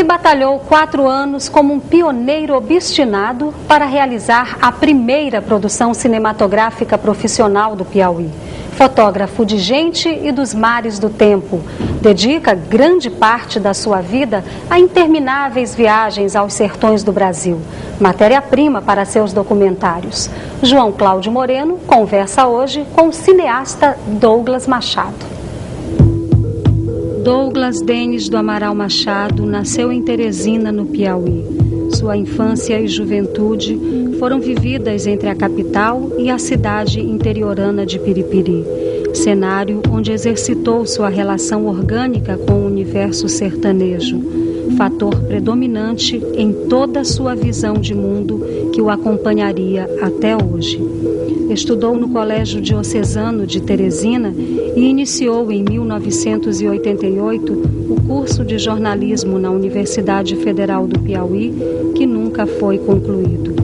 batalhou 4 anos como um pioneiro obstinado para realizar a primeira produção cinematográfica profissional do Piauí. Fotógrafo de gente e dos mares do tempo, dedica grande parte da sua vida a intermináveis viagens aos sertões do Brasil, matéria-prima para seus documentários. João Cláudio Moreno conversa hoje com o cineasta Douglas Machado. Douglas Denis do Amaral Machado nasceu em Teresina, no Piauí. Sua infância e juventude foram vividas entre a capital e a cidade interiorana de Piripiri, cenário onde exercitou sua relação orgânica com o universo sertanejo, fator predominante em toda sua visão de mundo que o acompanharia até hoje. Estudou no Colégio Diocesano de Teresina e iniciou em 1988 o curso de jornalismo na Universidade Federal do Piauí, que nunca foi concluído.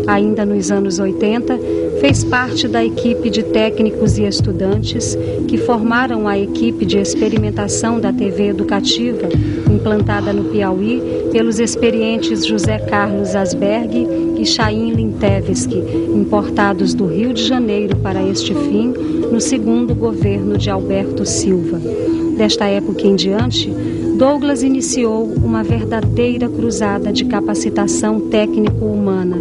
Ainda nos anos 80, fez parte da equipe de técnicos e estudantes que formaram a equipe de experimentação da TV educativa, implantada no Piauí pelos experientes José Carlos Asberg e Chaim Lintevski, importados do Rio de Janeiro para este fim, no segundo governo de Alberto Silva. Desta época em diante, Douglas iniciou uma verdadeira cruzada de capacitação técnico-humana.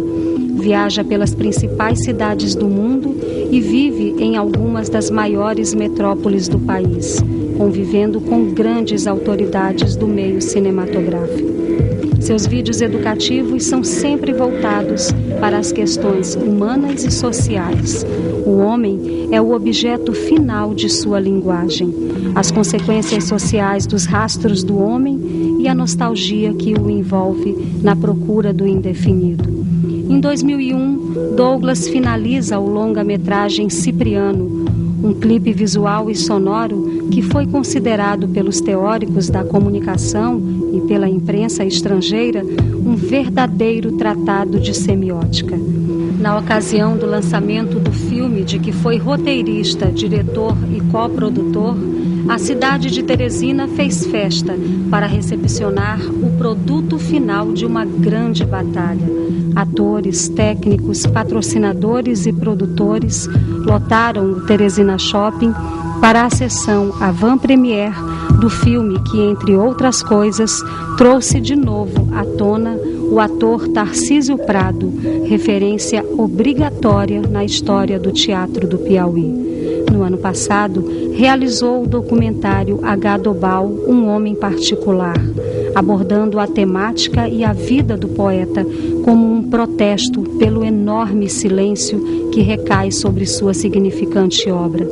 Viaja pelas principais cidades do mundo e vive em algumas das maiores metrópoles do país, convivendo com grandes autoridades do meio cinematográfico. Seus vídeos educativos são sempre voltados para as questões humanas e sociais. O homem é o objeto final de sua linguagem, as consequências sociais dos rastros do homem e a nostalgia que o envolve na procura do indefinido. Em 2001, Douglas finaliza o longa-metragem Cipriano, um clipe visual e sonoro que foi considerado pelos teóricos da comunicação e pela imprensa estrangeira um verdadeiro tratado de semiótica. Na ocasião do lançamento do filme, de que foi roteirista, diretor e coprodutor, a cidade de Teresina fez festa para recepcionar o produto final de uma grande batalha. Atores, técnicos, patrocinadores e produtores lotaram o Teresina Shopping para a sessão avant-première do filme que, entre outras coisas, trouxe de novo à tona o ator Tarcísio Prado, referência obrigatória na história do teatro do Piauí. No ano passado, realizou o documentário Agadobal, um homem particular, abordando a temática e a vida do poeta como um protesto pelo enorme silêncio que recai sobre sua significante obra.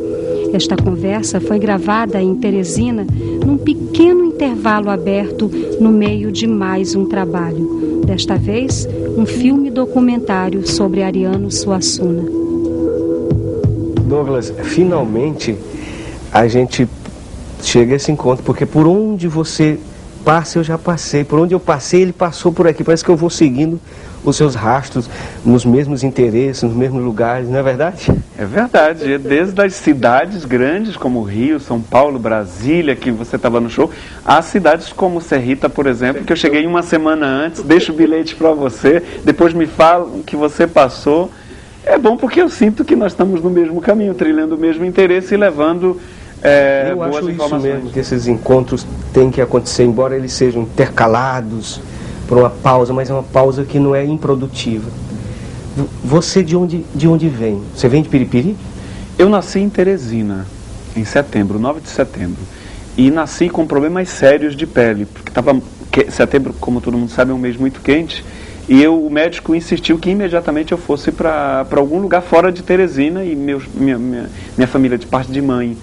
Esta conversa foi gravada em Teresina, num pequeno intervalo aberto no meio de mais um trabalho. Desta vez, um filme documentário sobre Ariano Suassuna. Douglas, finalmente a gente chega a esse encontro, porque por onde você passa, eu já passei. Por onde eu passei, ele passou por aqui. Parece que eu vou seguindo os seus rastros, nos mesmos interesses, nos mesmos lugares, não é verdade? É verdade, desde as cidades grandes como Rio, São Paulo, Brasília, que você estava no show, há cidades como Serrita, por exemplo, que eu cheguei uma semana antes, deixo o bilhete para você, depois me falam que você passou. É bom porque eu sinto que nós estamos no mesmo caminho, trilhando o mesmo interesse e levando boas informações. Eu acho isso mesmo, que esses encontros têm que acontecer, embora eles sejam intercalados por uma pausa, mas é uma pausa que não é improdutiva. Você de onde vem? Você vem de Piripiri? Eu nasci em Teresina, em setembro, 9 de setembro. E nasci com problemas sérios de pele, porque setembro, como todo mundo sabe, é um mês muito quente. E o médico insistiu que imediatamente eu fosse para algum lugar fora de Teresina. E minha família, de parte de mãe,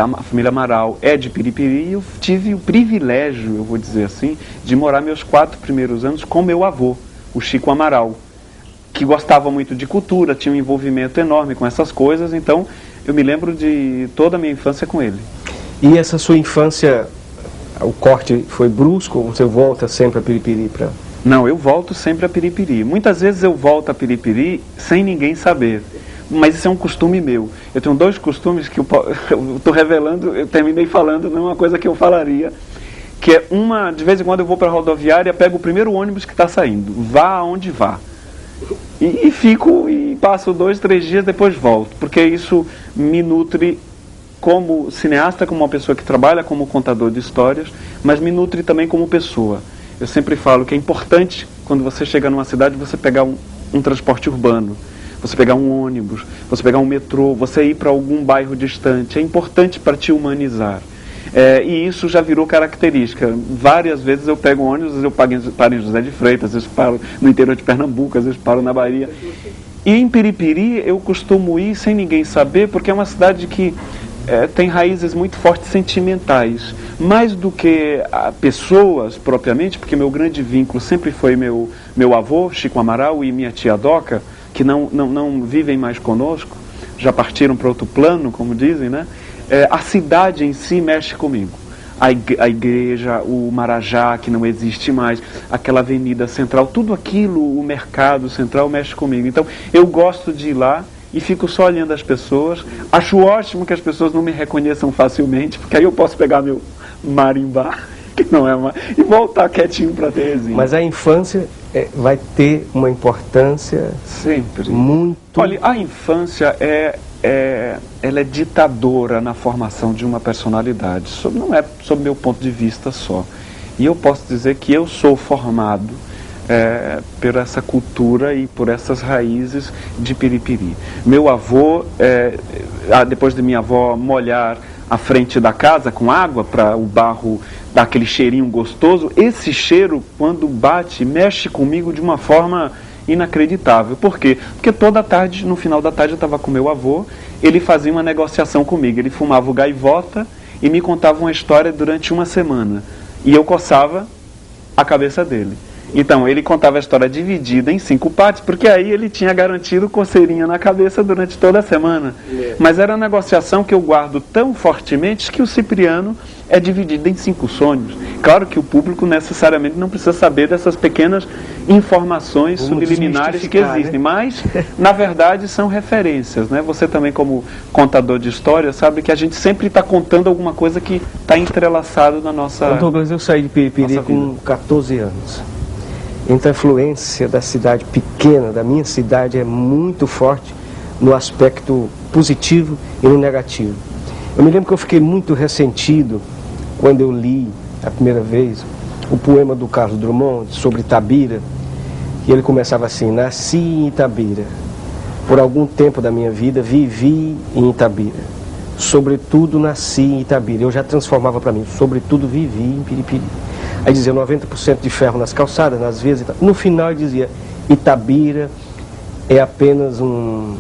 a família Amaral, é de Piripiri. E eu tive o privilégio, eu vou dizer assim, de morar meus 4 primeiros anos com meu avô, o Chico Amaral, que gostava muito de cultura, tinha um envolvimento enorme com essas coisas. Então, eu me lembro de toda a minha infância com ele. E essa sua infância, o corte foi brusco? Ou você volta sempre a Piripiri para... Não, eu volto sempre a Piripiri. Muitas vezes eu volto a Piripiri sem ninguém saber. Mas isso é um costume meu. Eu tenho 2 costumes que eu estou revelando, eu terminei falando, não é uma coisa que eu falaria, que é de vez em quando eu vou para a rodoviária, pego o primeiro ônibus que está saindo, vá aonde vá. E fico e passo 2, 3 dias, depois volto, porque isso me nutre como cineasta, como uma pessoa que trabalha como contador de histórias, mas me nutre também como pessoa. Eu sempre falo que é importante, quando você chega numa cidade, você pegar um transporte urbano, você pegar um ônibus, você pegar um metrô, você ir para algum bairro distante. É importante para te humanizar. E isso já virou característica. Várias vezes eu pego um ônibus, às vezes eu paro em José de Freitas, às vezes paro no interior de Pernambuco, às vezes paro na Bahia. E em Piripiri eu costumo ir sem ninguém saber, porque é uma cidade que tem raízes muito fortes sentimentais. Mais do que pessoas propriamente, porque meu grande vínculo sempre foi meu avô, Chico Amaral, e minha tia Doca, que não vivem mais conosco, já partiram para outro plano, como dizem, né? A cidade em si mexe comigo. A igreja, o Marajá, que não existe mais, aquela avenida central, tudo aquilo, o mercado central mexe comigo. Então, eu gosto de ir lá e fico só olhando as pessoas. Acho ótimo que as pessoas não me reconheçam facilmente, porque aí eu posso pegar meu marimbá, que não é mais, e voltar quietinho para Terezinha. Mas a infância vai ter uma importância sempre muito... Olha, a infância ela é ditadora na formação de uma personalidade. Isso não é sob meu ponto de vista só. E eu posso dizer que eu sou formado por essa cultura e por essas raízes de Piripiri. Meu avô, depois de minha avó molhar a frente da casa com água para o barro dar aquele cheirinho gostoso, esse cheiro, quando bate, mexe comigo de uma forma inacreditável. Por quê? Porque toda tarde, no final da tarde, eu estava com meu avô, ele fazia uma negociação comigo, ele fumava o gaivota e me contava uma história durante uma semana. E eu coçava a cabeça dele. Então, ele contava a história dividida em 5 partes, porque aí ele tinha garantido coceirinha na cabeça durante toda a semana. Mas era uma negociação que eu guardo tão fortemente que o Cipriano é dividido em 5 sonhos. Claro que o público necessariamente não precisa saber dessas pequenas informações subliminares que existem, né? Mas, na verdade, são referências, né? Você também, como contador de história, sabe que a gente sempre está contando alguma coisa que está entrelaçado na nossa... Douglas, eu saí de Piripiri com 14 anos. Então a influência da cidade pequena, da minha cidade, é muito forte no aspecto positivo e no negativo. Eu me lembro que eu fiquei muito ressentido quando eu li a primeira vez o poema do Carlos Drummond sobre Itabira, e ele começava assim: nasci em Itabira, por algum tempo da minha vida vivi em Itabira, sobretudo nasci em Itabira. Eu já transformava para mim: sobretudo vivi em Piripiri. Aí dizia 90% de ferro nas calçadas, nas vias. No final ele dizia: Itabira é apenas um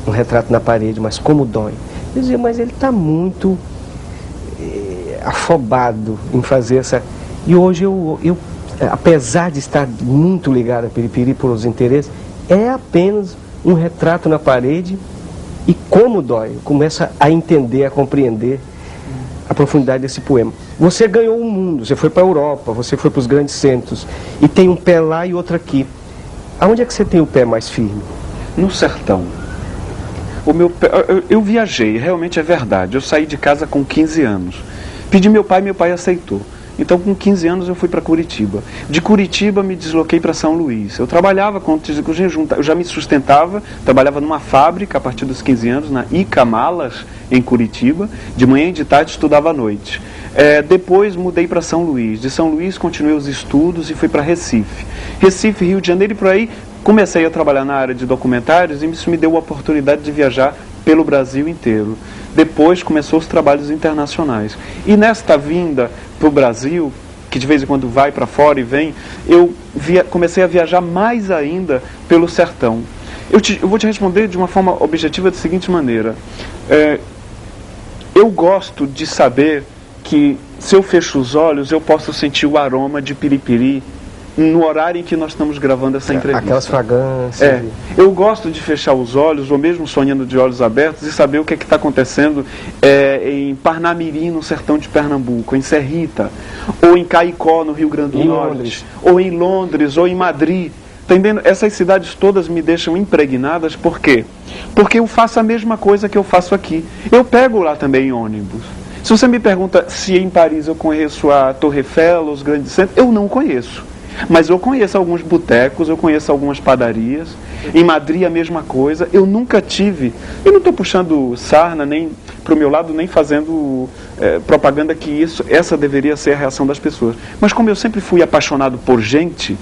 retrato na parede, mas como dói. Eu dizia: mas ele está muito afobado em fazer essa... E hoje eu, apesar de estar muito ligado a Piripiri por os interesses, é apenas um retrato na parede e como dói. Eu começo a entender, a compreender a profundidade desse poema. Você ganhou o mundo, você foi para a Europa, você foi para os grandes centros, e tem um pé lá e outro aqui. Aonde é que você tem o pé mais firme? No sertão. Eu viajei, realmente é verdade. Eu saí de casa com 15 anos. Pedi meu pai aceitou. Então, com 15 anos, eu fui para Curitiba. De Curitiba, me desloquei para São Luís. Eu trabalhava com jejum, eu já me sustentava, trabalhava numa fábrica a partir dos 15 anos, na Ica Malas, em Curitiba. De manhã e de tarde, estudava à noite. Depois, mudei para São Luís. De São Luís, continuei os estudos e fui para Recife. Recife, Rio de Janeiro e por aí, comecei a trabalhar na área de documentários e isso me deu a oportunidade de viajar pelo Brasil inteiro. Depois começou os trabalhos internacionais. E nesta vinda para o Brasil, que de vez em quando vai para fora e vem, eu comecei a viajar mais ainda pelo sertão. Eu vou te responder de uma forma objetiva da seguinte maneira. Eu gosto de saber que se eu fecho os olhos, eu posso sentir o aroma de Piripiri no horário em que nós estamos gravando essa entrevista. Aquelas fragrâncias. Eu gosto de fechar os olhos, ou mesmo sonhando de olhos abertos, e saber o que é que está acontecendo em Parnamirim, no sertão de Pernambuco, em Serrita, ou em Caicó, no Rio Grande do Norte, Londres. ou em Londres, ou em Madrid. Entendendo? Essas cidades todas me deixam impregnadas. Por quê? Porque eu faço a mesma coisa que eu faço aqui. Eu pego lá também ônibus. Se você me pergunta se em Paris eu conheço a Torre Eiffel, os grandes centros, eu não conheço. Mas eu conheço alguns botecos, eu conheço algumas padarias. Em Madrid a mesma coisa. Eu nunca tive, eu não estou puxando sarna nem para o meu lado, nem fazendo propaganda que essa deveria ser a reação das pessoas. Mas como eu sempre fui apaixonado por gente,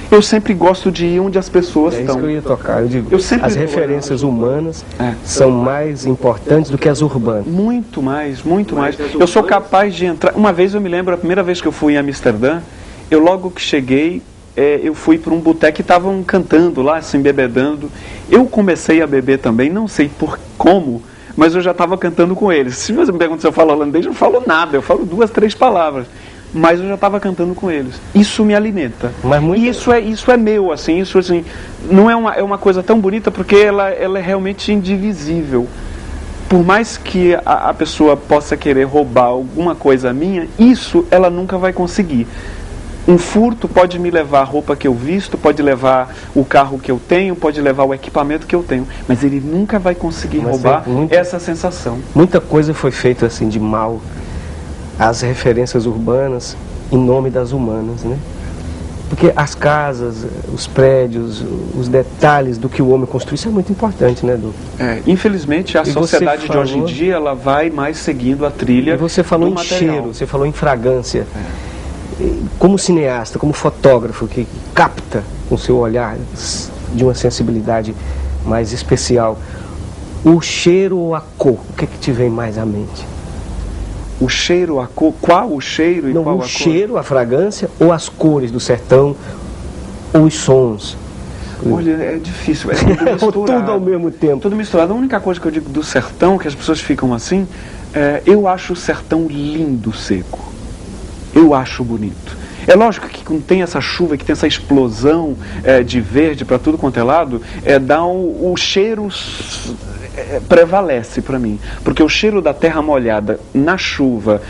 eu sempre gosto de ir onde as pessoas estão. É isso que eu ia tocar. Eu digo, as referências humanas são mais importantes do que as urbanas. Muito mais, muito mais. Eu sou capaz de entrar... Uma vez eu me lembro, a primeira vez que eu fui em Amsterdã, eu logo que cheguei, eu fui para um boteco e estavam cantando lá, se embebedando. Eu comecei a beber também, não sei como, mas eu já estava cantando com eles. Se você me pergunta se eu falo holandês, eu não falo nada, eu falo 2, 3 palavras. Mas eu já estava cantando com eles. Isso me alimenta. E isso é meu, assim, isso assim, não é uma coisa tão bonita porque ela é realmente indivisível. Por mais que a pessoa possa querer roubar alguma coisa minha, isso ela nunca vai conseguir. Um furto pode me levar a roupa que eu visto, pode levar o carro que eu tenho, pode levar o equipamento que eu tenho, mas ele nunca vai conseguir roubar essa sensação. Muita coisa foi feita assim de mal, as referências urbanas em nome das humanas, né? Porque as casas, os prédios, os detalhes do que o homem construiu, isso é muito importante, né, Edu? Infelizmente, a sociedade de hoje em dia, ela vai mais seguindo a trilha. E você falou em cheiro, você falou em fragrância. Como cineasta, como fotógrafo que capta com seu olhar de uma sensibilidade mais especial, o cheiro ou a cor, o que é que te vem mais à mente? O cheiro, a cor, qual o cheiro e não, qual a cor? cor? O cheiro, a fragrância ou as cores do sertão ou os sons? Olha, é difícil, é tudo misturado. Tudo ao mesmo tempo. Tudo misturado. A única coisa que eu digo do sertão, que as pessoas ficam assim, eu acho o sertão lindo, seco. Eu acho bonito. É lógico que quando tem essa chuva, que tem essa explosão de verde para tudo quanto é lado, o cheiro prevalece para mim. Porque o cheiro da terra molhada na chuva,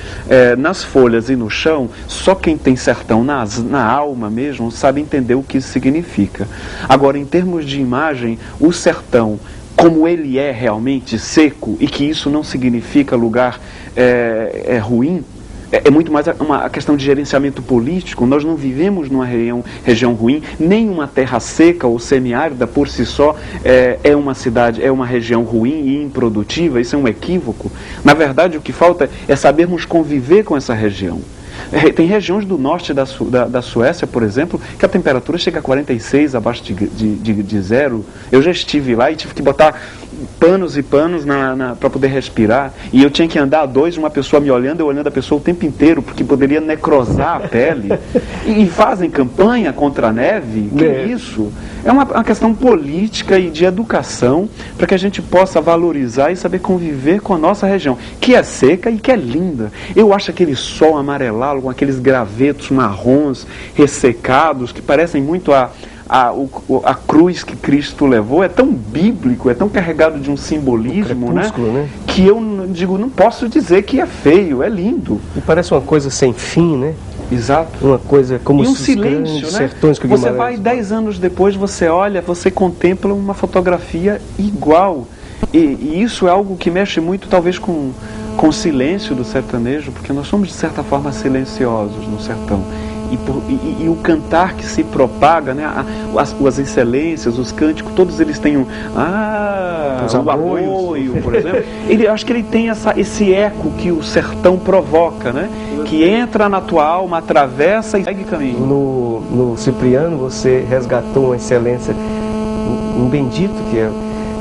nas folhas e no chão, só quem tem sertão na alma mesmo sabe entender o que isso significa. Agora, em termos de imagem, o sertão, como ele é realmente seco, e que isso não significa lugar ruim, é muito mais uma questão de gerenciamento político. Nós não vivemos numa região ruim, nem uma terra seca ou semiárida por si só é uma cidade, é uma região ruim e improdutiva. Isso é um equívoco. Na verdade, o que falta é sabermos conviver com essa região. Tem regiões do norte da Suécia, por exemplo, que a temperatura chega a 46 abaixo de zero. Eu já estive lá e tive que botar panos e panos para poder respirar. E eu tinha que andar a 2, uma pessoa me olhando, eu olhando a pessoa o tempo inteiro, porque poderia necrosar a pele. E fazem campanha contra a neve. Que isso? É uma questão política e de educação para que a gente possa valorizar e saber conviver com a nossa região, que é seca e que é linda. Eu acho aquele sol amarelado, com aqueles gravetos marrons ressecados, que parecem muito a cruz que Cristo levou, é tão bíblico, é tão carregado de um simbolismo, né? Que eu não posso dizer que é feio, é lindo. E parece uma coisa sem fim, né? Exato. Uma coisa como e um silêncio, né? Você vai 10 anos depois, você olha, você contempla uma fotografia igual. E isso é algo que mexe muito, talvez, com o silêncio do sertanejo, porque nós somos, de certa forma, silenciosos no sertão. E o cantar que se propaga, né? As excelências, os cânticos, todos eles têm o apoio, por exemplo. Acho que ele tem esse eco que o sertão provoca, né? Que entra na tua alma, atravessa e segue caminho. No Cipriano você resgatou uma excelência, um bendito que é: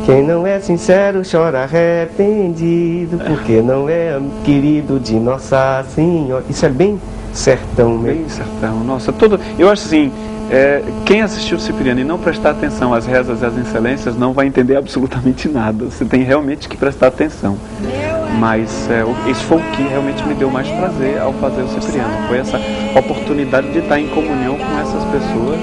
quem não é sincero chora arrependido, porque não é querido de Nossa Senhora. Isso é bem sertão mesmo. Bem sertão, nossa, eu acho assim, quem assistiu o Cipriano e não prestar atenção às rezas e às excelências não vai entender absolutamente nada. Você tem realmente que prestar atenção. Mas esse foi o que realmente me deu mais prazer ao fazer o Cipriano. Foi essa oportunidade de estar em comunhão com essas pessoas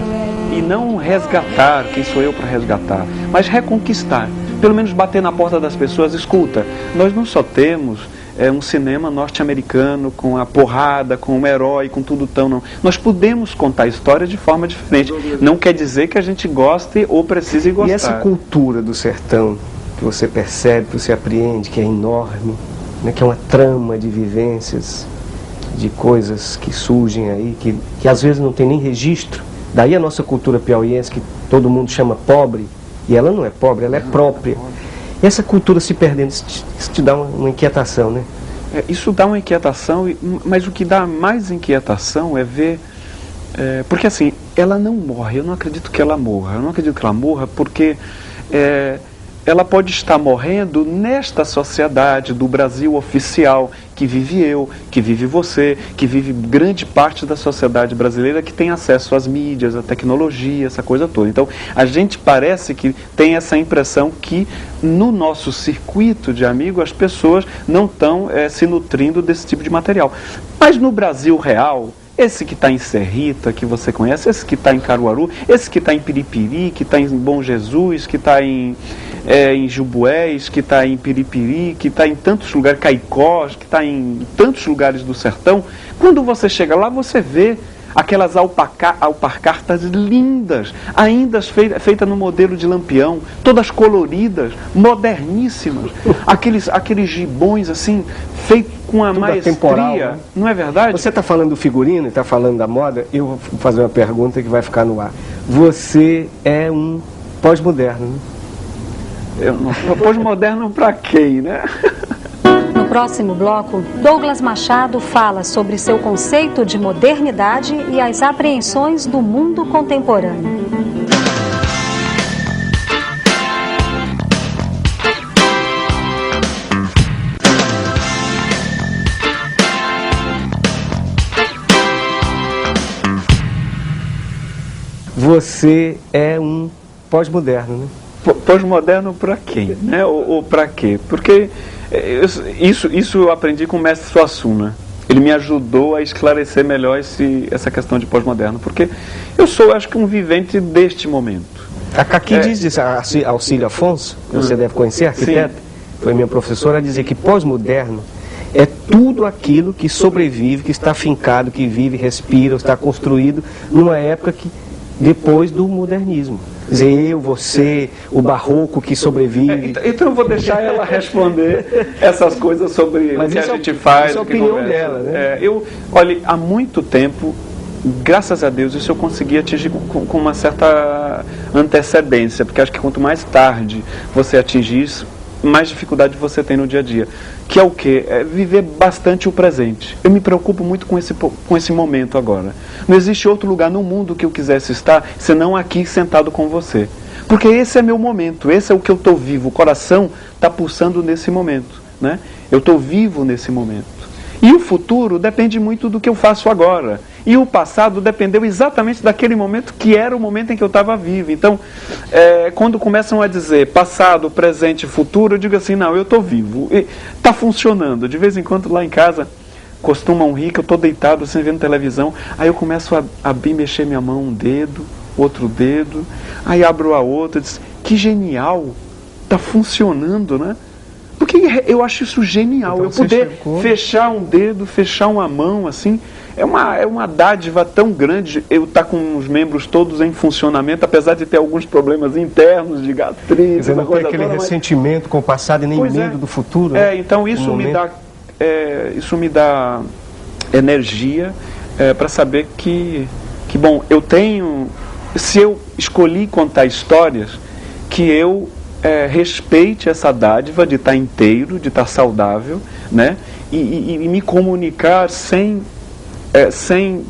e não resgatar, quem sou eu para resgatar, mas reconquistar. Pelo menos bater na porta das pessoas. Escuta, nós não só temos um cinema norte-americano com a porrada, com o herói, com tudo tão, não. Nós podemos contar histórias de forma diferente. Não quer dizer que a gente goste ou precise gostar. E essa cultura do sertão que você percebe, que você apreende, que é enorme, né, que é uma trama de vivências, de coisas que surgem aí, que às vezes não tem nem registro. Daí a nossa cultura piauiense, que todo mundo chama pobre, e ela não é pobre, ela é própria. E essa cultura se perdendo, isso te dá uma inquietação, né? Isso dá uma inquietação, mas o que dá mais inquietação é ver... porque assim, ela não morre, eu não acredito que ela morra. Eu não acredito que ela morra porque ela pode estar morrendo nesta sociedade do Brasil oficial, que vive eu, que vive você, que vive grande parte da sociedade brasileira que tem acesso às mídias, à tecnologia, essa coisa toda. Então, a gente parece que tem essa impressão que no nosso circuito de amigos as pessoas não estão se nutrindo desse tipo de material. Mas no Brasil real, esse que está em Serrita, que você conhece, esse que está em Caruaru, esse que está em Piripiri, que está em Bom Jesus, que está em Jubués, que está em Piripiri, que está em tantos lugares, Caicós, que está em tantos lugares do sertão, quando você chega lá, você vê aquelas alpargatas lindas, ainda feitas no modelo de lampião, todas coloridas, moderníssimas, aqueles gibões assim, feitos com a tudo maestria, atemporal, né? Não é verdade? Você está falando do figurino e está falando da moda, eu vou fazer uma pergunta que vai ficar no ar. Você é um pós-moderno, né? Pós-moderno para quem, né? No próximo bloco, Douglas Machado fala sobre seu conceito de modernidade e as apreensões do mundo contemporâneo. Você é um pós-moderno, né? Pós-moderno para quem, né? Ou para quê? Porque isso eu aprendi com o mestre Suassuna. Ele me ajudou a esclarecer melhor essa questão de pós-moderno, porque eu sou, acho que, um vivente deste momento. A Caqui diz isso, a Alcílio Afonso, que você deve conhecer, arquiteta, foi minha professora, a dizer que pós-moderno é tudo aquilo que sobrevive, que está fincado, que vive, respira, está construído numa época que depois do modernismo. Quer dizer, eu, você, o barroco que sobrevive. Então eu vou deixar ela responder essas coisas sobre o que a gente faz. Essa é a opinião dela, né? Olha, há muito tempo, graças a Deus, isso eu consegui atingir com uma certa antecedência, porque acho que quanto mais tarde você atingir isso, mais dificuldade você tem no dia a dia. Que é o quê? É viver bastante o presente. Eu me preocupo muito com esse momento agora. Não existe outro lugar no mundo que eu quisesse estar, senão aqui sentado com você. Porque esse é meu momento, esse é o que eu estou vivo. O coração está pulsando nesse momento, né? Eu estou vivo nesse momento. E o futuro depende muito do que eu faço agora. E o passado dependeu exatamente daquele momento que era o momento em que eu estava vivo. Então, quando começam a dizer passado, presente, futuro, eu digo assim, não, eu estou vivo. Está funcionando. De vez em quando lá em casa, costumam rir que eu estou deitado, assim, vendo televisão. Aí eu começo a mexer minha mão, um dedo, outro dedo. Aí abro a outra e diz, que genial, está funcionando, né? Porque eu acho isso genial, então, eu poder fechar um dedo, fechar uma mão, assim, é uma dádiva tão grande eu estar com os membros todos em funcionamento, apesar de ter alguns problemas internos de gastrite. Você não tem aquele ressentimento com o passado e nem medo do futuro? Então isso me dá energia para saber que, bom, eu tenho, se eu escolhi contar histórias, que eu respeite essa dádiva de estar inteiro, de estar saudável, né? E me comunicar sem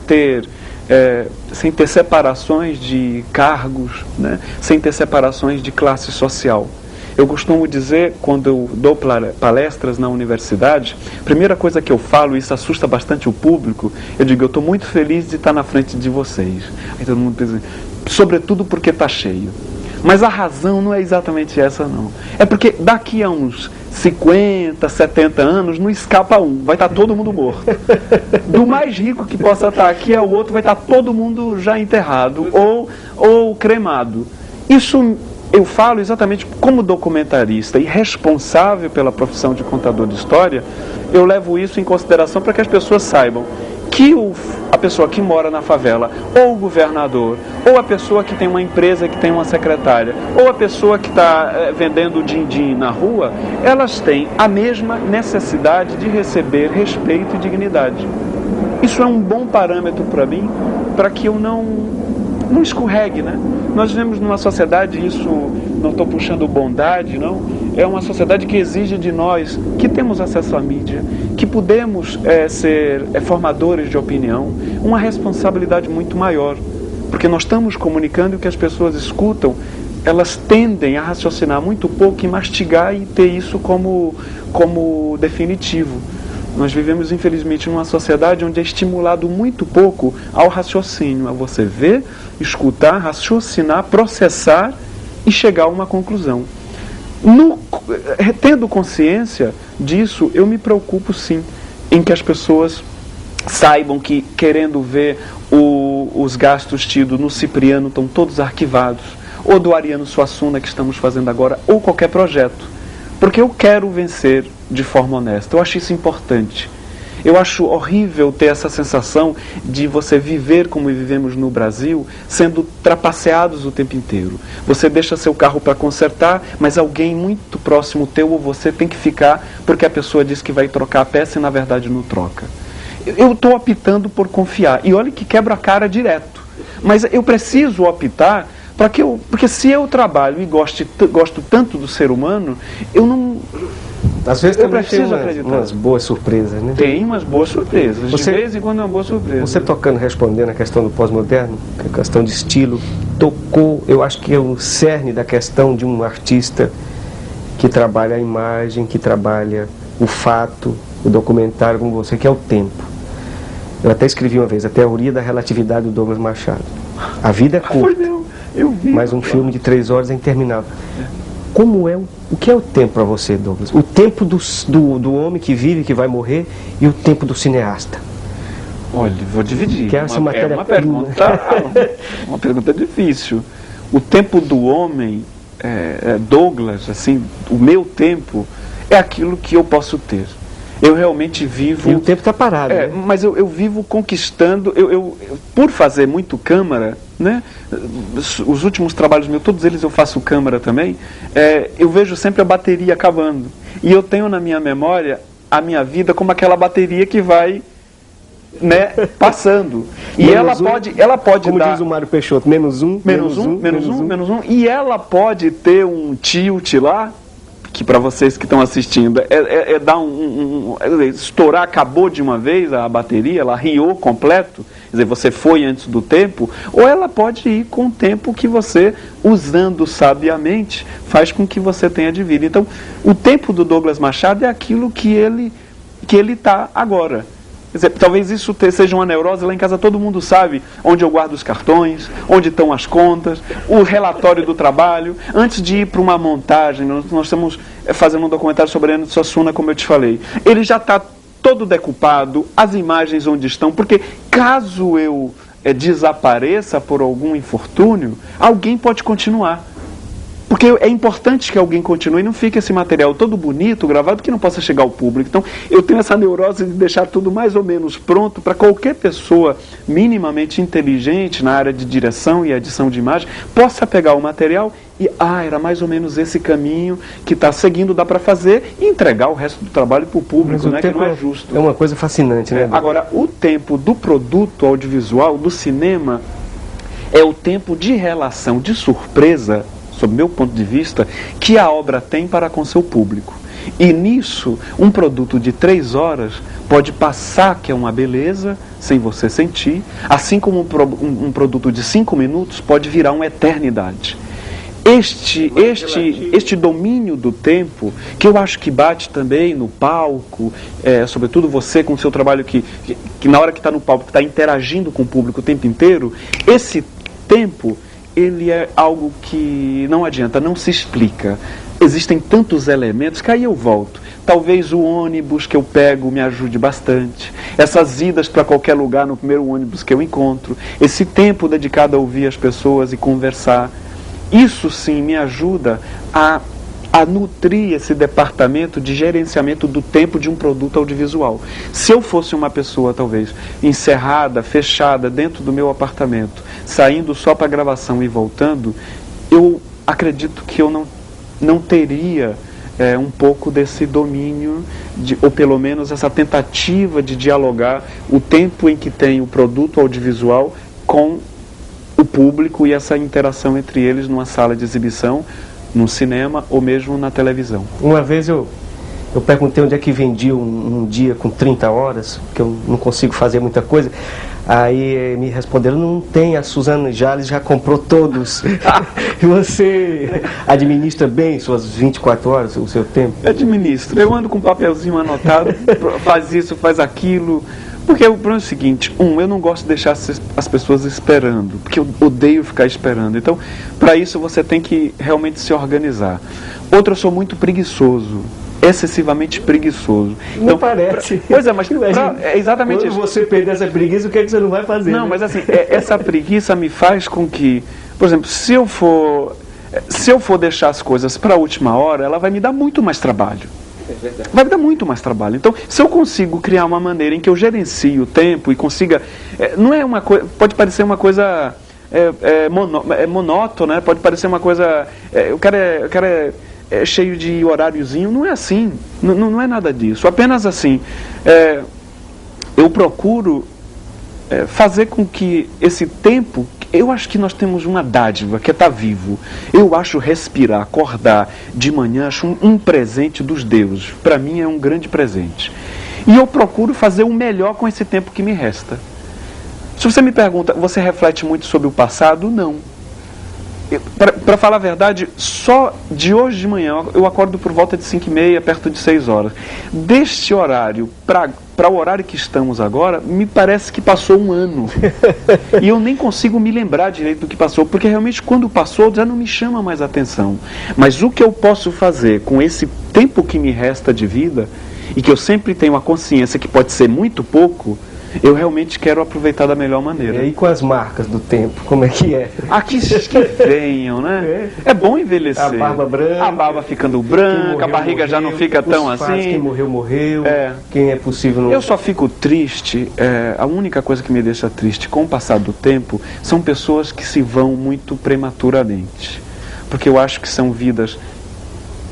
ter separações de cargos, né? Sem ter separações de classe social. Eu costumo dizer, quando eu dou palestras na universidade, a primeira coisa que eu falo, e isso assusta bastante o público, eu digo, eu estou muito feliz de estar na frente de vocês. Aí todo mundo diz, sobretudo porque está cheio. Mas a razão não é exatamente essa, não. É porque daqui a uns 50, 70 anos, não escapa um. Vai estar todo mundo morto. Do mais rico que possa estar aqui ao outro, vai estar todo mundo já enterrado ou cremado. Isso eu falo exatamente como documentarista e responsável pela profissão de contador de história, eu levo isso em consideração para que as pessoas saibam que pessoa que mora na favela, ou o governador, ou a pessoa que tem uma empresa, que tem uma secretária, ou a pessoa que está vendendo din-din na rua, elas têm a mesma necessidade de receber respeito e dignidade. Isso é um bom parâmetro para mim, para que eu não escorregue, né? Nós vivemos numa sociedade, isso não estou puxando bondade, não, é uma sociedade que exige de nós, que temos acesso à mídia, que podemos ser formadores de opinião, uma responsabilidade muito maior, porque nós estamos comunicando e o que as pessoas escutam, elas tendem a raciocinar muito pouco e mastigar e ter isso como definitivo. Nós vivemos, infelizmente, numa sociedade onde é estimulado muito pouco ao raciocínio, a você ver, escutar, raciocinar, processar e chegar a uma conclusão. Tendo consciência disso, eu me preocupo sim em que as pessoas saibam que, querendo ver os gastos tidos no Cipriano, estão todos arquivados, ou do Ariano Suassuna que estamos fazendo agora, ou qualquer projeto. Porque eu quero vencer de forma honesta. Eu acho isso importante. Eu acho horrível ter essa sensação de você viver como vivemos no Brasil, sendo trapaceados o tempo inteiro. Você deixa seu carro para consertar, mas alguém muito próximo teu ou você tem que ficar porque a pessoa diz que vai trocar a peça e na verdade não troca. Eu estou optando por confiar. E olha que quebra a cara direto. Mas eu preciso optar porque se eu trabalho e gosto tanto do ser humano, eu não... Às vezes também tem umas boas surpresas, né? Tem umas boas surpresas, de vez em quando é uma boa surpresa. Você respondendo a questão do pós-moderno, a questão de estilo, tocou, eu acho que é o cerne da questão de um artista que trabalha a imagem, que trabalha o fato, o documentário como você, que é o tempo. Eu até escrevi uma vez, a teoria da relatividade do Douglas Machado. A vida é curta. Mas um filme de 3 horas é interminável. O que é o tempo para você, Douglas? O tempo do homem que vive, que vai morrer, e o tempo do cineasta? Olha, vou dividir. Que é uma pergunta difícil. O tempo do homem, Douglas, assim, o meu tempo é aquilo que eu posso ter. Eu realmente vivo... E o tempo está parado, né? Mas eu vivo conquistando, por fazer muito câmara, né? Os últimos trabalhos meus, todos eles eu faço câmara também, eu vejo sempre a bateria acabando. E eu tenho na minha memória a minha vida como aquela bateria que vai, né, passando. E ela pode como dar... diz o Mário Peixoto, menos um. E ela pode ter um tilt lá, que para vocês que estão assistindo, dar estourar, acabou de uma vez a bateria, ela riou completo, quer dizer, você foi antes do tempo, ou ela pode ir com o tempo que você, usando sabiamente, faz com que você tenha de vida. Então, o tempo do Douglas Machado é aquilo que ele está agora. Quer dizer, talvez isso seja uma neurose. Lá em casa todo mundo sabe onde eu guardo os cartões, onde estão as contas, o relatório do trabalho. Antes de ir para uma montagem, nós estamos fazendo um documentário sobre Ariano Suassuna, como eu te falei. Ele já está todo decupado, as imagens onde estão, porque caso eu desapareça por algum infortúnio, alguém pode continuar. Porque é importante que alguém continue e não fique esse material todo bonito, gravado, que não possa chegar ao público. Então, eu tenho essa neurose de deixar tudo mais ou menos pronto para qualquer pessoa minimamente inteligente na área de direção e edição de imagem possa pegar o material e, era mais ou menos esse caminho que está seguindo, dá para fazer, e entregar o resto do trabalho para o público, né, que não é justo. É uma coisa fascinante, né? Agora, o tempo do produto audiovisual, do cinema, é o tempo de relação, de surpresa, sob meu ponto de vista, que a obra tem para com seu público. E nisso, um produto de 3 horas pode passar que é uma beleza, sem você sentir, assim como um produto de 5 minutos pode virar uma eternidade. Este domínio do tempo, que eu acho que bate também no palco, sobretudo você com o seu trabalho que na hora que está no palco, está interagindo com o público o tempo inteiro, esse tempo, ele é algo que não adianta, não se explica. Existem tantos elementos que aí eu volto. Talvez o ônibus que eu pego me ajude bastante. Essas idas para qualquer lugar no primeiro ônibus que eu encontro. Esse tempo dedicado a ouvir as pessoas e conversar. Isso sim me ajuda a a nutrir esse departamento de gerenciamento do tempo de um produto audiovisual. Se eu fosse uma pessoa, talvez, encerrada, fechada dentro do meu apartamento, saindo só para gravação e voltando, eu acredito que eu não teria um pouco desse domínio, ou pelo menos essa tentativa de dialogar o tempo em que tem o produto audiovisual com o público e essa interação entre eles numa sala de exibição, no cinema ou mesmo na televisão. Uma vez eu perguntei onde é que vendia um dia com 30 horas, que eu não consigo fazer muita coisa. Aí me responderam, não tem, a Suzana Jales já comprou todos. E você administra bem suas 24 horas, o seu tempo? Administro. Eu ando com um papelzinho anotado, faz isso, faz aquilo. Porque o problema é o seguinte, eu não gosto de deixar as pessoas esperando, porque eu odeio ficar esperando. Então, para isso você tem que realmente se organizar. Outro, eu sou muito preguiçoso, excessivamente preguiçoso. Não então, parece. Pois é, mas é exatamente isso. Quando você perder essa preguiça, o que é que você não vai fazer? Não, né? Mas assim, essa preguiça me faz com que, por exemplo, se eu for deixar as coisas para a última hora, ela vai me dar muito mais trabalho. Vai me dar muito mais trabalho. Então, se eu consigo criar uma maneira em que eu gerencie o tempo e consiga... não é uma coisa... Pode parecer uma coisa monótona, né? Pode parecer uma coisa... O cara é cheio de horáriozinho. Não é assim. Não é nada disso. Apenas assim, eu procuro fazer com que esse tempo... Eu acho que nós temos uma dádiva, que é estar vivo. Eu acho respirar, acordar de manhã, acho um presente dos deuses. Para mim é um grande presente. E eu procuro fazer o melhor com esse tempo que me resta. Se você me pergunta, você reflete muito sobre o passado? Não. Para falar a verdade, só de hoje de manhã, eu acordo por volta de 5h30, perto de 6 horas. Deste horário para o horário que estamos agora, me parece que passou um ano. E eu nem consigo me lembrar direito do que passou, porque realmente quando passou já não me chama mais atenção. Mas o que eu posso fazer com esse tempo que me resta de vida, e que eu sempre tenho a consciência que pode ser muito pouco, eu realmente quero aproveitar da melhor maneira. E aí com as marcas do tempo, como é que é? Que venham, né? É bom envelhecer. A barba branca. A barba ficando branca, a barriga já não fica tão assim. Quem morreu. Quem é possível não... Eu só fico triste, a única coisa que me deixa triste com o passar do tempo são pessoas que se vão muito prematuramente. Porque eu acho que são vidas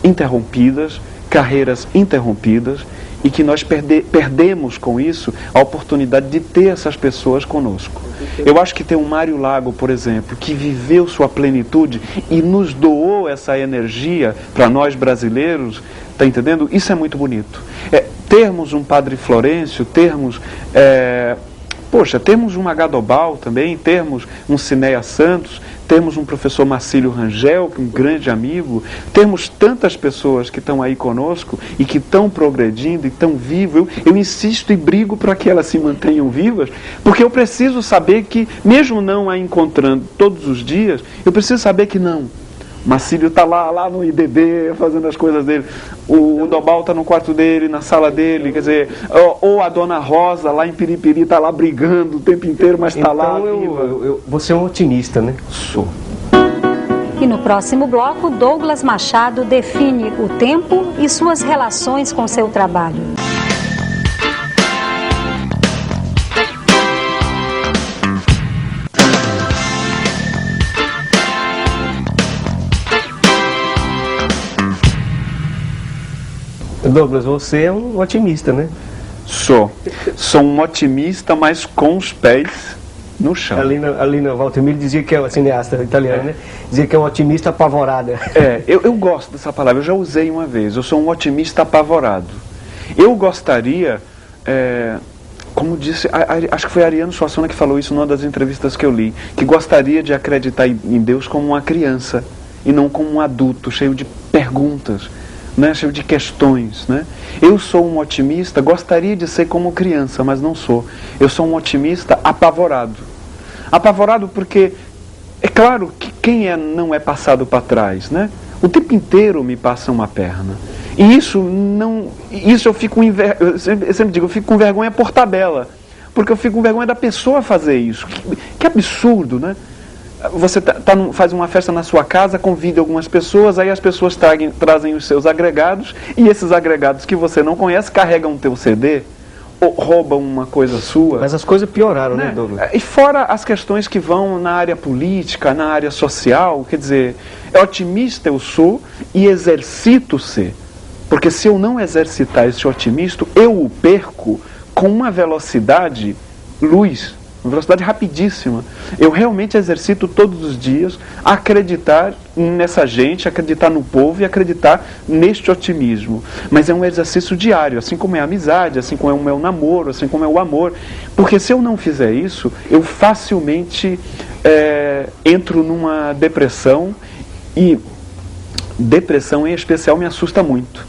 interrompidas, carreiras interrompidas, e que nós perdemos com isso a oportunidade de ter essas pessoas conosco. Eu acho que tem um Mário Lago, por exemplo, que viveu sua plenitude e nos doou essa energia para nós brasileiros, está entendendo? Isso é muito bonito. Termos um Padre Florencio, termos um Gadobal também, termos um Cinéia Santos, temos um professor Marcílio Rangel, que é um grande amigo, temos tantas pessoas que estão aí conosco e que estão progredindo e estão vivas. Eu insisto e brigo para que elas se mantenham vivas, porque eu preciso saber que, mesmo não a encontrando todos os dias, eu preciso saber que não. Marcílio está lá no IDB fazendo as coisas dele, o Dobal está no quarto dele, na sala dele, quer dizer, ou a Dona Rosa lá em Piripiri está lá brigando o tempo inteiro, mas está lá viva. Você é um otimista, né? Sou. E no próximo bloco, Douglas Machado define o tempo e suas relações com seu trabalho. Douglas, você é um otimista, né? Sou um otimista, mas com os pés no chão. Ali na Walter Miller dizia que é uma cineasta italiana, né? Dizia que é um otimista apavorado. Eu gosto dessa palavra, eu já usei uma vez. Eu sou um otimista apavorado. Eu gostaria, como disse, acho que foi a Ariano Suassuna que falou isso numa das entrevistas que eu li, que gostaria de acreditar em Deus como uma criança e não como um adulto cheio de perguntas, né, cheio de questões, né? Eu sou um otimista, gostaria de ser como criança, mas não sou. Eu sou um otimista apavorado. Apavorado porque, é claro que quem não é passado para trás, né? O tempo inteiro me passa uma perna. E isso eu fico eu sempre digo, eu fico com vergonha por tabela. Porque eu fico com vergonha da pessoa fazer isso. Que absurdo, né? você faz uma festa na sua casa, convida algumas pessoas, aí as pessoas trazem os seus agregados, e esses agregados que você não conhece carregam o teu CD, ou roubam uma coisa sua. Mas as coisas pioraram, né, Douglas? E fora as questões que vão na área política, na área social, quer dizer, otimista eu sou e exercito ser. Porque se eu não exercitar esse otimismo, eu o perco com uma velocidade luz. Uma velocidade rapidíssima. Eu realmente exercito todos os dias acreditar nessa gente, acreditar no povo e acreditar neste otimismo. Mas é um exercício diário, assim como é a amizade, assim como é o meu namoro, assim como é o amor. Porque se eu não fizer isso, eu facilmente entro numa depressão, e depressão em especial me assusta muito.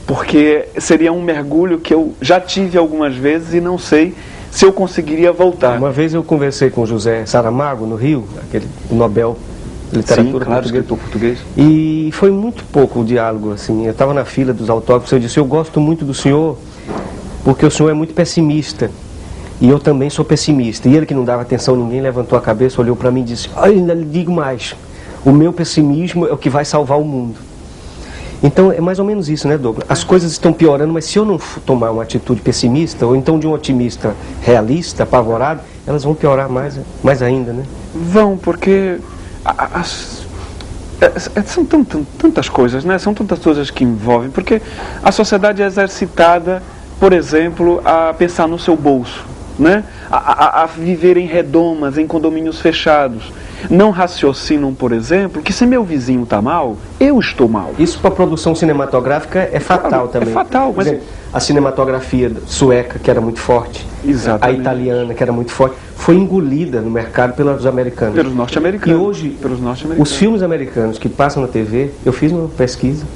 Porque seria um mergulho que eu já tive algumas vezes e não sei se eu conseguiria voltar. Uma vez eu conversei com o José Saramago, no Rio, aquele Nobel de Literatura. Sim, claro, escritor português. E foi muito pouco o diálogo, assim. Eu estava na fila dos autógrafos, eu disse, eu gosto muito do senhor, porque o senhor é muito pessimista. E eu também sou pessimista. E ele, que não dava atenção a ninguém, levantou a cabeça, olhou para mim e disse, olha, ainda lhe digo mais, o meu pessimismo é o que vai salvar o mundo. Então é mais ou menos isso, né, Douglas? As coisas estão piorando, mas se eu não tomar uma atitude pessimista, ou então de um otimista realista, apavorado, elas vão piorar mais ainda, né? Vão, porque são tantas coisas, né? São tantas coisas que envolvem, porque a sociedade é exercitada, por exemplo, a pensar no seu bolso, né? A viver em redomas, em condomínios fechados. Não raciocinam, por exemplo, que se meu vizinho está mal, eu estou mal. Isso para a produção cinematográfica é fatal também. É fatal, mas... Por exemplo, a cinematografia sueca, que era muito forte, exatamente, a italiana, que era muito forte, foi engolida no mercado pelos americanos. Pelos norte-americanos. E hoje, pelos norte-americanos, os filmes americanos que passam na TV, eu fiz uma pesquisa,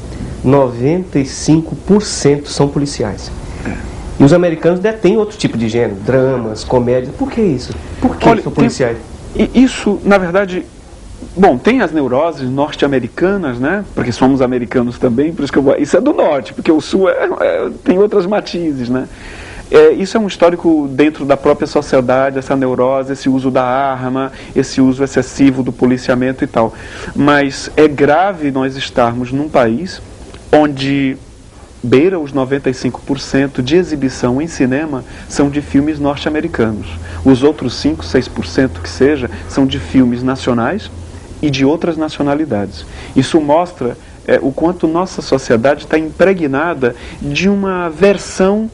95% são policiais. E os americanos detêm outro tipo de gênero, dramas, comédias. Por que isso? Por que são policiais? E isso, na verdade, bom, tem as neuroses norte-americanas, né? Porque somos americanos também, por isso que isso é do norte, porque o sul tem outras matizes, né? Isso é um histórico dentro da própria sociedade, essa neurose, esse uso da arma, esse uso excessivo do policiamento e tal. Mas é grave nós estarmos num país onde beira os 95% de exibição em cinema são de filmes norte-americanos. Os outros 5, 6% que seja, são de filmes nacionais e de outras nacionalidades. Isso mostra o quanto nossa sociedade está impregnada de uma versão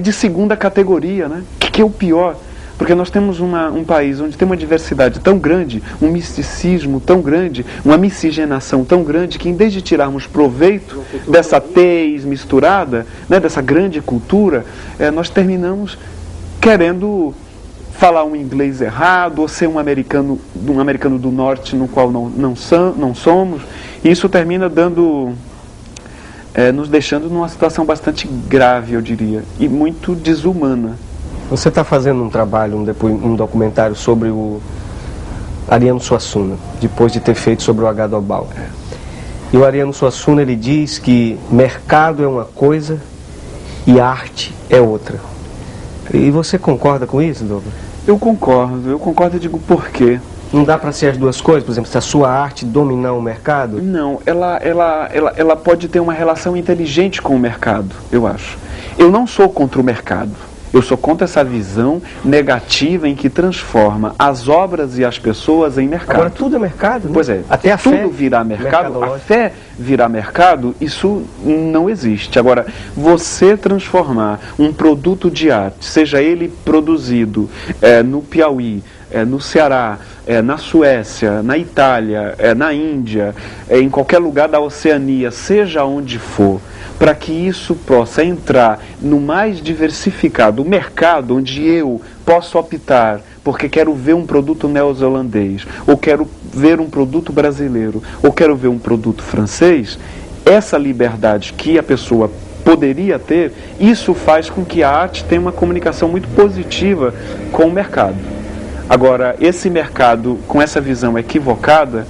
de segunda categoria, né? Que é o pior. Porque nós temos um país onde tem uma diversidade tão grande, um misticismo tão grande, uma miscigenação tão grande, que em vez de tirarmos proveito dessa tez misturada, né, dessa grande cultura, nós terminamos querendo falar um inglês errado, ou ser um americano do norte no qual não somos. E isso termina nos deixando numa situação bastante grave, eu diria, e muito desumana. Você está fazendo um trabalho, um documentário sobre o Ariano Suassuna, depois de ter feito sobre o H. Dobal. E o Ariano Suassuna, ele diz que mercado é uma coisa e arte é outra. E você concorda com isso, Douglas? Eu concordo e digo por quê. Não dá para ser as duas coisas? Por exemplo, se a sua arte dominar o mercado? Não, ela pode ter uma relação inteligente com o mercado, eu acho. Eu não sou contra o mercado. Eu sou contra essa visão negativa em que transforma as obras e as pessoas em mercado. Agora tudo é mercado, né? Pois é, até a tudo fé virar mercado, a fé virar mercado, isso não existe. Agora, você transformar um produto de arte, seja ele produzido no Piauí, no Ceará, na Suécia, na Itália, na Índia, em qualquer lugar da Oceania, seja onde for, para que isso possa entrar no mais diversificado mercado, onde eu posso optar, porque quero ver um produto neozelandês, ou quero ver um produto brasileiro, ou quero ver um produto francês, essa liberdade que a pessoa poderia ter, isso faz com que a arte tenha uma comunicação muito positiva com o mercado. Agora, esse mercado, com essa visão equivocada,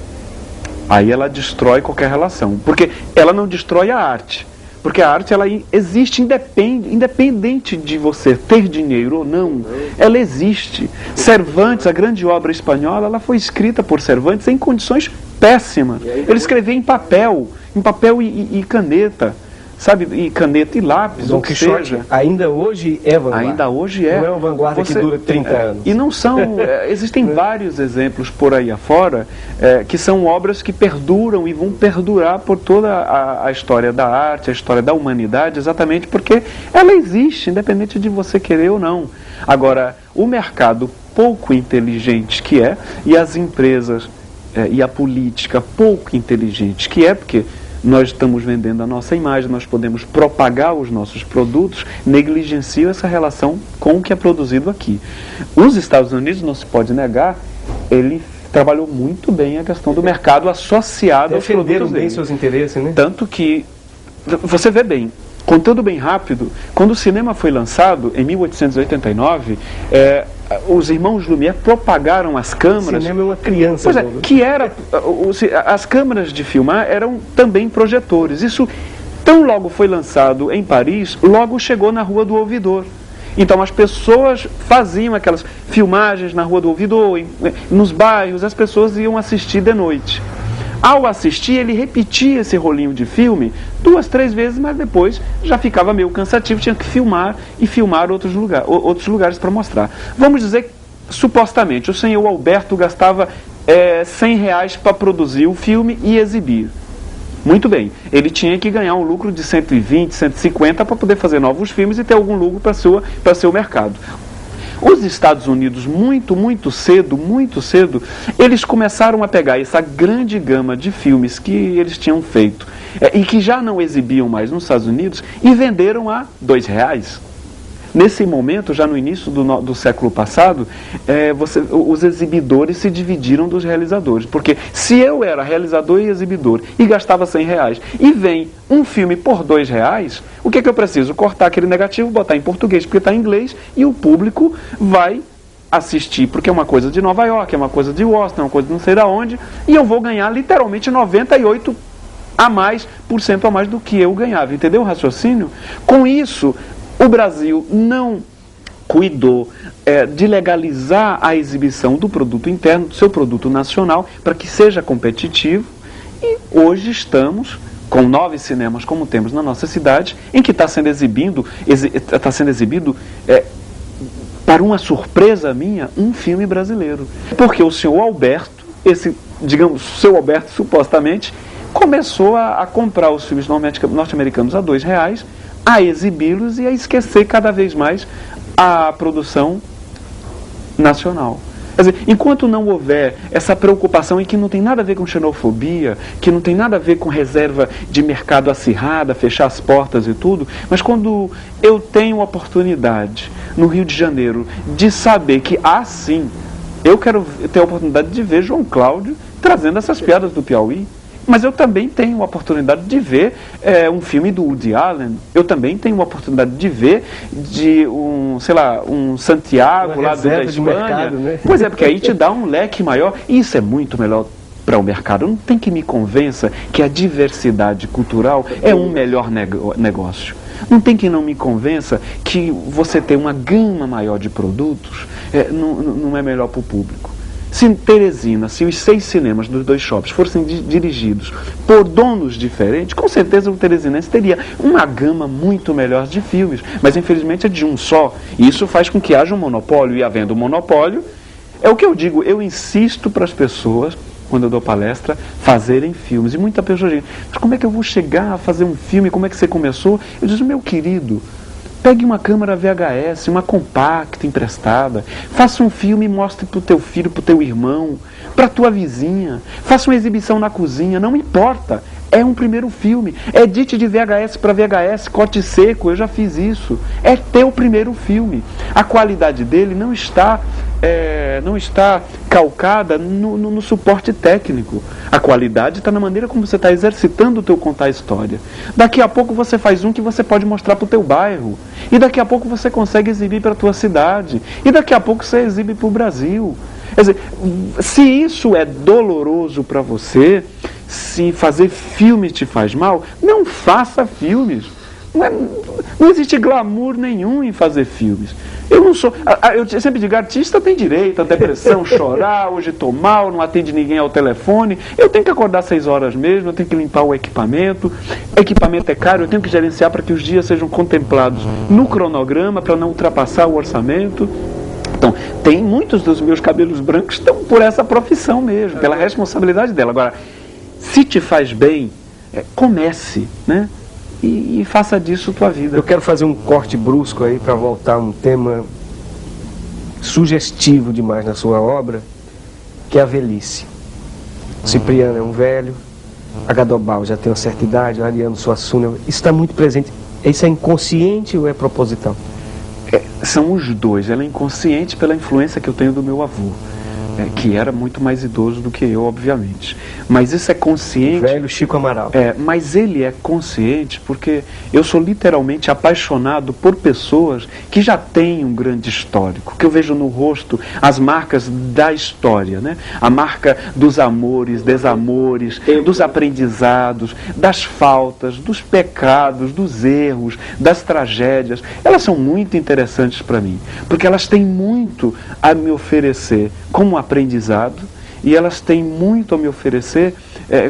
aí ela destrói qualquer relação, porque ela não destrói a arte. Porque a arte, ela existe independente de você ter dinheiro ou não. Ela existe. Cervantes, a grande obra espanhola, ela foi escrita por Cervantes em condições péssimas. Ele escrevia em papel e caneta. Sabe, e caneta e lápis, Dom Quixote ainda hoje é vanguarda. Ainda hoje é. Não é uma vanguarda que dura 30 anos. E não são... existem vários exemplos por aí afora que são obras que perduram e vão perdurar por toda a história da arte, a história da humanidade, exatamente porque ela existe, independente de você querer ou não. Agora, o mercado pouco inteligente que é, e as empresas e a política pouco inteligente que é, porque nós estamos vendendo a nossa imagem, nós podemos propagar os nossos produtos, negligenciam essa relação com o que é produzido aqui. Os Estados Unidos, não se pode negar, ele trabalhou muito bem a questão do mercado associado aos produtos dele. Defenderam bem seus interesses, né? Tanto que, você vê bem, contando bem rápido, quando o cinema foi lançado, em 1889, os irmãos Lumière propagaram as câmaras. O cinema é uma criança. Pois é, que era, as câmaras de filmar eram também projetores. Isso, tão logo foi lançado em Paris, logo chegou na Rua do Ouvidor. Então as pessoas faziam aquelas filmagens na Rua do Ouvidor, nos bairros, as pessoas iam assistir de noite. Ao assistir, ele repetia esse rolinho de filme 2, 3 vezes, mas depois já ficava meio cansativo, tinha que filmar outros lugares para mostrar. Vamos dizer que, supostamente, o senhor Alberto gastava R$100 para produzir o filme e exibir. Muito bem, ele tinha que ganhar um lucro de 120, 150 para poder fazer novos filmes e ter algum lucro para seu mercado. Os Estados Unidos, muito cedo, eles começaram a pegar essa grande gama de filmes que eles tinham feito e que já não exibiam mais nos Estados Unidos e venderam a R$2. Nesse momento, já no início do século passado, os exibidores se dividiram dos realizadores. Porque se eu era realizador e exibidor e gastava R$100 e vem um filme por R$2, o que eu preciso? Cortar aquele negativo, botar em português porque está em inglês e o público vai assistir, porque é uma coisa de Nova York, é uma coisa de Washington, é uma coisa de não sei da onde, e eu vou ganhar literalmente 98% a mais do que eu ganhava. Entendeu o raciocínio? Com isso, o Brasil não cuidou de legalizar a exibição do produto interno, do seu produto nacional, para que seja competitivo. E hoje estamos com 9 cinemas, como temos na nossa cidade, em que está sendo exibido, para uma surpresa minha, um filme brasileiro. Porque o senhor Alberto, o seu Alberto supostamente, começou a comprar os filmes norte-americanos a R$2, a exibi-los e a esquecer cada vez mais a produção nacional. Quer dizer, enquanto não houver essa preocupação, e que não tem nada a ver com xenofobia, que não tem nada a ver com reserva de mercado acirrada, fechar as portas e tudo, mas quando eu tenho a oportunidade, no Rio de Janeiro, de saber que, sim, eu quero ter a oportunidade de ver João Cláudio trazendo essas piadas do Piauí, mas eu também tenho a oportunidade de ver um filme do Woody Allen, eu também tenho a oportunidade de ver um Santiago lá da Espanha. Mercado, né? Pois é, porque aí te dá um leque maior, e isso é muito melhor para o mercado. Não tem que me convença que a diversidade cultural é um melhor negócio. Não tem que não me convença que você ter uma gama maior de produtos não é melhor para o público. Se Teresina, se os 6 cinemas dos 2 shoppings fossem dirigidos por donos diferentes, com certeza o teresinense teria uma gama muito melhor de filmes, mas infelizmente é de um só, e isso faz com que haja um monopólio, e havendo um monopólio, é o que eu digo, eu insisto para as pessoas, quando eu dou palestra, fazerem filmes, e muita pessoa diz, mas como é que eu vou chegar a fazer um filme, como é que você começou? Eu digo, meu querido, pegue uma câmera VHS, uma compacta emprestada, faça um filme e mostre para o teu filho, para o teu irmão, para a tua vizinha, faça uma exibição na cozinha, não importa, é um primeiro filme, edite de VHS para VHS, corte seco, eu já fiz isso, é teu primeiro filme, a qualidade dele não está calcada no suporte técnico. A qualidade está na maneira como você está exercitando o teu contar a história. Daqui a pouco você faz um que você pode mostrar para o teu bairro. E daqui a pouco você consegue exibir para a tua cidade. E daqui a pouco você exibe para o Brasil. Quer dizer, se isso é doloroso para você, se fazer filme te faz mal, não faça filmes. Não existe glamour nenhum em fazer filmes. Eu não sou. Eu sempre digo, artista tem direito a depressão, chorar, hoje estou mal, não atende ninguém ao telefone. Eu tenho que acordar 6 horas mesmo, eu tenho que limpar o equipamento é caro, eu tenho que gerenciar para que os dias sejam contemplados no cronograma, para não ultrapassar o orçamento. Então, tem muitos dos meus cabelos brancos que estão por essa profissão mesmo, pela responsabilidade dela. Agora, se te faz bem, comece, né? E faça disso tua vida. Eu quero fazer um corte brusco aí para voltar a um tema sugestivo demais na sua obra, que é a velhice. O Cipriano é um velho, a Gadobal já tem uma certa idade, o Ariano Suassuna, isso está muito presente. Isso é inconsciente ou é proposital? São os dois. Ela é inconsciente pela influência que eu tenho do meu avô, que era muito mais idoso do que eu, obviamente. Mas isso é consciente. Velho Chico Amaral. Mas ele é consciente porque eu sou literalmente apaixonado por pessoas que já têm um grande histórico, que eu vejo no rosto as marcas da história, né? A marca dos amores, desamores, dos aprendizados, das faltas, dos pecados, dos erros, das tragédias. Elas são muito interessantes para mim, porque elas têm muito a me oferecer como aprendizado, e elas têm muito a me oferecer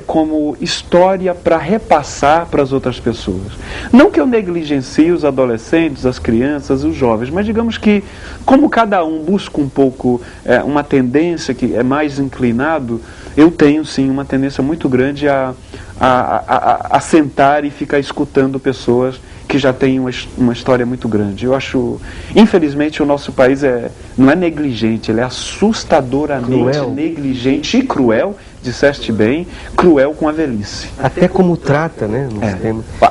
como história para repassar para as outras pessoas. Não que eu negligencie os adolescentes, as crianças, os jovens, mas digamos que, como cada um busca um pouco uma tendência que é mais inclinado, eu tenho sim uma tendência muito grande a sentar e ficar escutando pessoas que já têm uma história muito grande. Eu acho, infelizmente, o nosso país não é negligente, ele é assustadoramente negligente e cruel, disseste bem, cruel com a velhice. Até como trata, né?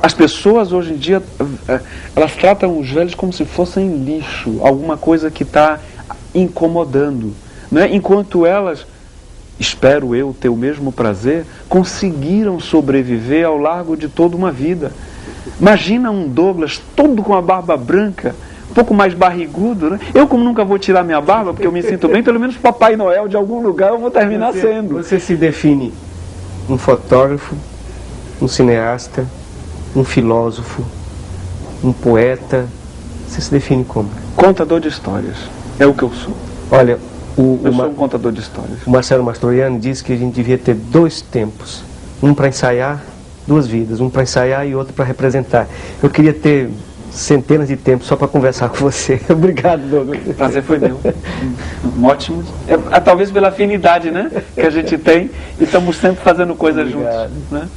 As pessoas hoje em dia, elas tratam os velhos como se fossem lixo, alguma coisa que está incomodando, né? Enquanto elas, espero eu ter o mesmo prazer, conseguiram sobreviver ao largo de toda uma vida. Imagina um Douglas todo com a barba branca, um pouco mais barrigudo, né? Eu, como nunca vou tirar minha barba, porque eu me sinto bem, pelo menos Papai Noel de algum lugar eu vou terminar sendo. Você se define um fotógrafo, um cineasta, um filósofo, um poeta, você se define como? Contador de histórias, é o que eu sou. Olha, eu sou um contador de histórias. O Marcelo Mastroianni disse que a gente devia ter 2 tempos, um para ensaiar, 2 vidas, um para ensaiar e outro para representar. Eu queria ter centenas de tempos só para conversar com você. Obrigado, Douglas. O prazer foi meu. Ótimo. Talvez pela afinidade, né, que a gente tem, e estamos sempre fazendo coisas juntos, né?